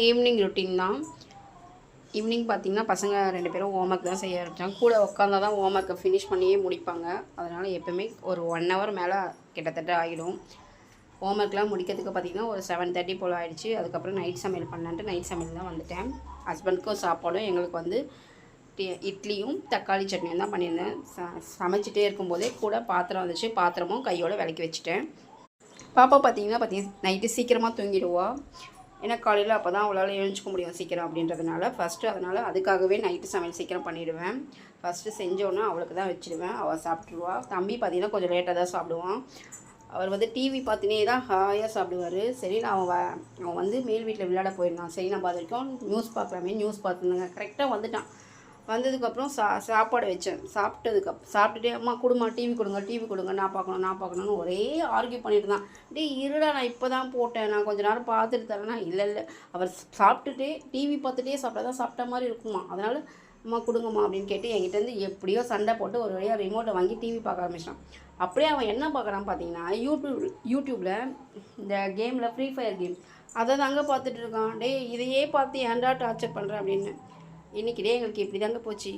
Evening routine தான். Evening பார்த்திங்கன்னா பசங்க 2 பேரும் ஹோம் ஒர்க் தான் செய்ய ஆரம்பித்தாங்க. கூட உட்காந்தா தான் ஹோம் ஒர்க்கை ஃபினிஷ் பண்ணியே முடிப்பாங்க. அதனால் எப்போவுமே ஒரு 1 ஹவர் மேலே கிட்டத்தட்ட ஆகிடும். ஹோம் ஒர்க்லாம் முடிக்கிறதுக்கு பார்த்திங்கன்னா ஒரு 7:30 போல் ஆகிடுச்சு. அதுக்கப்புறம் நைட் சமையல் பண்ணலான்ட்டு நைட் சமையல் தான் வந்துட்டேன். ஹஸ்பண்டுக்கும் சாப்பாடும் எங்களுக்கு வந்து இட்லியும் தக்காளி சட்னியும் தான் பண்ணியிருந்தேன். சமைச்சிட்டே இருக்கும்போதே கூட பாத்திரம் வந்துச்சு. பாத்திரமும் கையோடு விளக்கி வச்சுட்டேன். பாப்பா பார்த்திங்கன்னா நைட்டு சீக்கிரமாக தூங்கிடுவா. ஏன்னா காலையில் அப்போ தான் அவளால் எழுஞ்சிக்க முடியும் சீக்கிரம் அப்படின்றதுனால அதனால் அதுக்காகவே நைட்டு சமையல் சீக்கிரம் பண்ணிவிடுவேன். ஃபஸ்ட்டு செஞ்சோன்னா அவளுக்கு தான் வச்சுடுவேன். அவள் சாப்பிட்ருவா. தம்பி பார்த்திங்கன்னா கொஞ்சம் லேட்டாக தான் சாப்பிடுவான். அவர் வந்து டிவி பார்த்துனே தான் ஹாயாக சாப்பிடுவார். சரி அவன் வந்து மேல் வீட்டில் விளையாட போயிருந்தான். சரி நம்ம அது வரைக்கும் நியூஸ் பார்க்கலாமே நியூஸ் பார்த்துருந்தாங்க. கரெக்டாக வந்துட்டான். வந்ததுக்கப்புறம் சாப்பாடு வச்சேன். சாப்பிட்டுட்டே அம்மா கொடுமா டிவி கொடுங்க நான் பார்க்கணும்னு ஒரே ஆர்கியூ பண்ணிட்டு தான். இருடா நான் இப்போ தான் போட்டேன், நான் கொஞ்சம் நேரம் பார்த்துட்டு தரேன்னா இல்லை அவர் சாப்பிட்டுட்டே டிவி பார்த்துட்டே சாப்பிட்டா தான் சாப்பிட்ட மாதிரி இருக்குமா. அதனால் அம்மா கொடுங்கம்மா அப்படின்னு கேட்டு என்கிட்டேருந்து எப்படியோ சண்டை போட்டு ஒரு வழியாக ரிமோட்டை வாங்கி டிவி பார்க்க ஆரம்பிச்சிட்டான். அப்படியே அவன் என்ன பார்க்குறான்னு பார்த்தீங்கன்னா யூடியூப்பில் இந்த கேமில் ஃப்ரீ ஃபயர் கேம் அதை தாங்க பார்த்துட்டு இருக்கான். இதையே பார்த்து ஏன்டா டார்ச்சர் பண்ணுறேன் அப்படின்னு. இன்றைக்கி எங்களுக்கு இப்படி தாங்க போச்சு.